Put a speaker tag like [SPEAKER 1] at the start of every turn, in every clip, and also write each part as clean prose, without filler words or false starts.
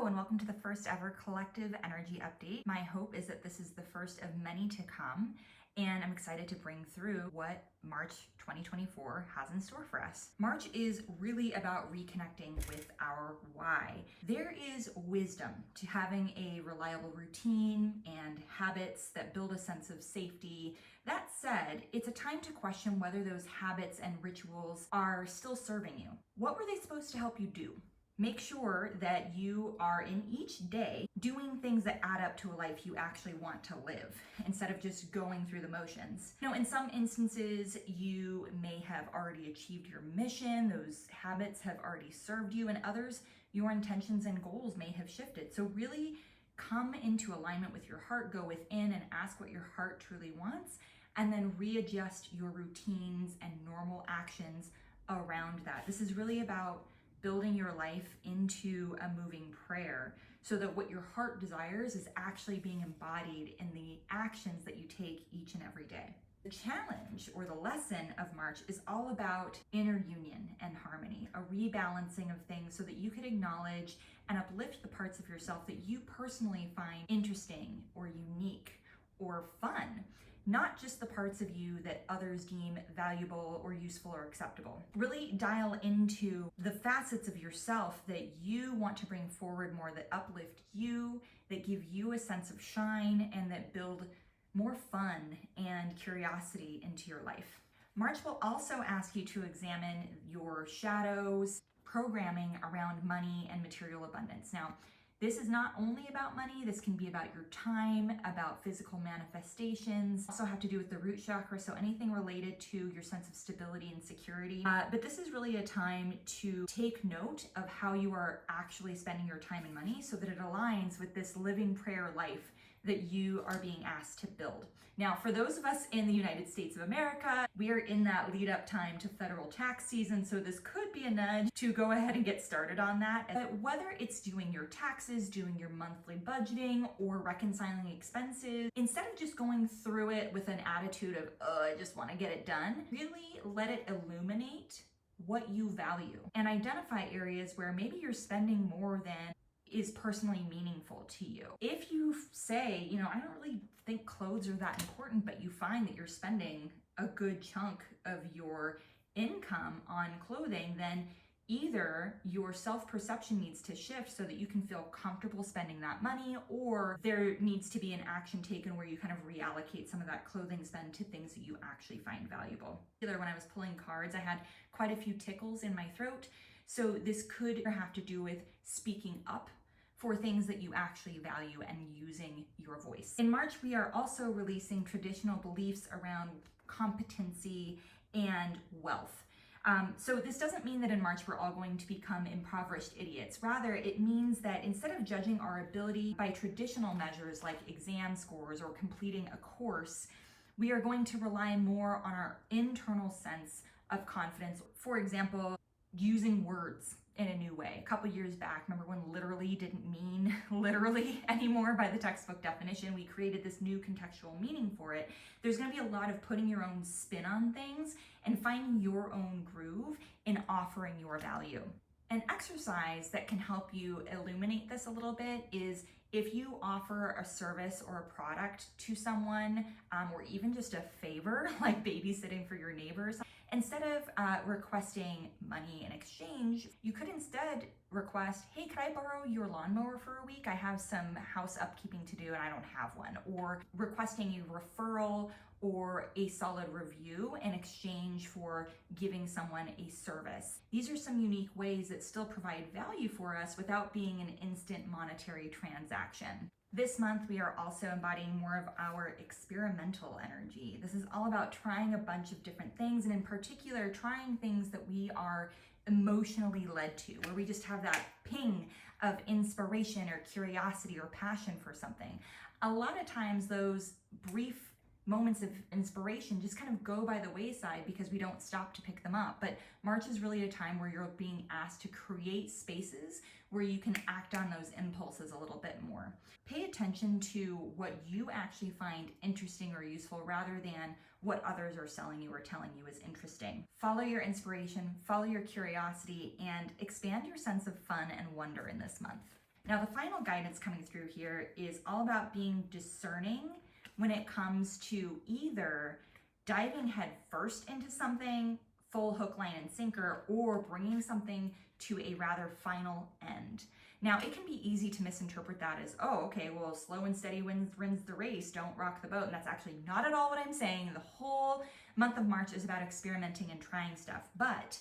[SPEAKER 1] Hello and welcome to the first ever collective energy update. My hope is that this is the first of many to come, and I'm excited to bring through what March 2024 has in store for us. March is really about reconnecting with our why. There is wisdom to having a reliable routine and habits that build a sense of safety. That said, it's a time to question whether those habits and rituals are still serving you. What were they supposed to help you do? Make sure that you are in each day doing things that add up to a life you actually want to live instead of just going through the motions. In some instances, you may have already achieved your mission. Those habits have already served you, and others, your intentions and goals may have shifted. So really come into alignment with your heart, go within and ask what your heart truly wants, and then readjust your routines and normal actions around that. This is really about building your life into a moving prayer so that what your heart desires is actually being embodied in the actions that you take each and every day. The challenge or the lesson of March is all about inner union and harmony, a rebalancing of things so that you can acknowledge and uplift the parts of yourself that you personally find interesting or unique or fun, not just the parts of you that others deem valuable or useful or acceptable. Really dial into the facets of yourself that you want to bring forward more, that uplift you, that give you a sense of shine, and that build more fun and curiosity into your life. March will also ask you to examine your shadows, programming around money and material abundance. Now, this is not only about money, this can be about your time, about physical manifestations, also have to do with the root chakra, so anything related to your sense of stability and security. But this is really a time to take note of how you are actually spending your time and money so that it aligns with this living prayer life that you are being asked to build. Now, for those of us in the United States of America, we are in that lead up time to federal tax season, so this could be a nudge to go ahead and get started on that. But whether it's doing your taxes, doing your monthly budgeting, or reconciling expenses, instead of just going through it with an attitude of, I just want to get it done, really let it illuminate what you value and identify areas where maybe you're spending more than is personally meaningful to you. If you say, I don't really think clothes are that important, but you find that you're spending a good chunk of your income on clothing, then either your self-perception needs to shift so that you can feel comfortable spending that money, or there needs to be an action taken where you kind of reallocate some of that clothing spend to things that you actually find valuable. When I was pulling cards, I had quite a few tickles in my throat. So this could have to do with speaking up for things that you actually value and using your voice. In March, we are also releasing traditional beliefs around competency and wealth. So this doesn't mean that in March we're all going to become impoverished idiots. Rather, it means that instead of judging our ability by traditional measures like exam scores or completing a course, we are going to rely more on our internal sense of confidence. For example, using words in a new way. A couple years back, remember when literally didn't mean literally anymore by the textbook definition? We created this new contextual meaning for it. There's going to be a lot of putting your own spin on things and finding your own groove in offering your value. An exercise that can help you illuminate this a little bit is if you offer a service or a product to someone, or even just a favor like babysitting for your neighbors, instead of requesting money in exchange, you could instead request, hey, could I borrow your lawnmower for a week? I have some house upkeeping to do and I don't have one. Or requesting a referral or a solid review in exchange for giving someone a service. These are some unique ways that still provide value for us without being an instant monetary transaction. This month, we are also embodying more of our experimental energy. This is all about trying a bunch of different things, and in particular, trying things that we are emotionally led to, where we just have that ping of inspiration or curiosity or passion for something. A lot of times, those brief moments of inspiration just kind of go by the wayside because we don't stop to pick them up. But March is really a time where you're being asked to create spaces where you can act on those impulses a little bit more. Pay attention to what you actually find interesting or useful rather than what others are selling you or telling you is interesting. Follow your inspiration, follow your curiosity, and expand your sense of fun and wonder in this month. Now, the final guidance coming through here is all about being discerning when it comes to either diving head first into something, full hook, line, and sinker, or bringing something to a rather final end. Now, it can be easy to misinterpret that as, oh, okay, well, slow and steady wins the race, don't rock the boat. And that's actually not at all what I'm saying. The whole month of March is about experimenting and trying stuff. But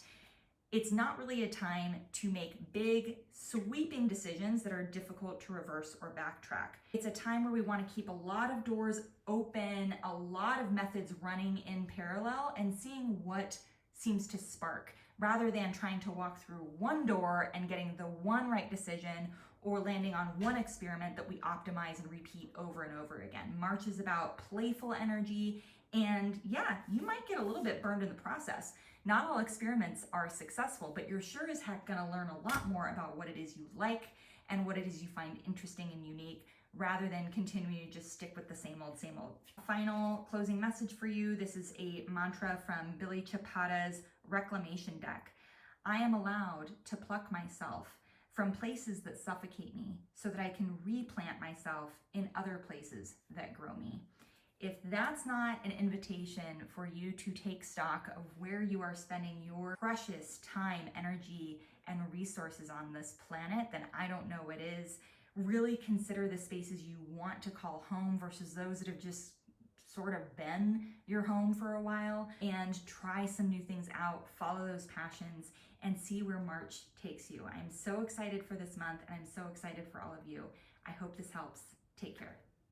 [SPEAKER 1] it's not really a time to make big, sweeping decisions that are difficult to reverse or backtrack. It's a time where we want to keep a lot of doors open, a lot of methods running in parallel, and seeing what seems to spark, rather than trying to walk through one door and getting the one right decision or landing on one experiment that we optimize and repeat over and over again. March is about playful energy, and yeah, you might get a little bit burned in the process. Not all experiments are successful, but you're sure as heck gonna learn a lot more about what it is you like and what it is you find interesting and unique, rather than continuing to just stick with the same old, same old. Final closing message for you. This is a mantra from Billy Chapada's Reclamation deck. I am allowed to pluck myself from places that suffocate me so that I can replant myself in other places that grow me. If that's not an invitation for you to take stock of where you are spending your precious time, energy, and resources on this planet, then I don't know what is. Really consider the spaces you want to call home versus those that have just sort of been your home for a while, and try some new things out, follow those passions, and see where March takes you. I'm so excited for this month, and I'm so excited for all of you. I hope this helps. Take care.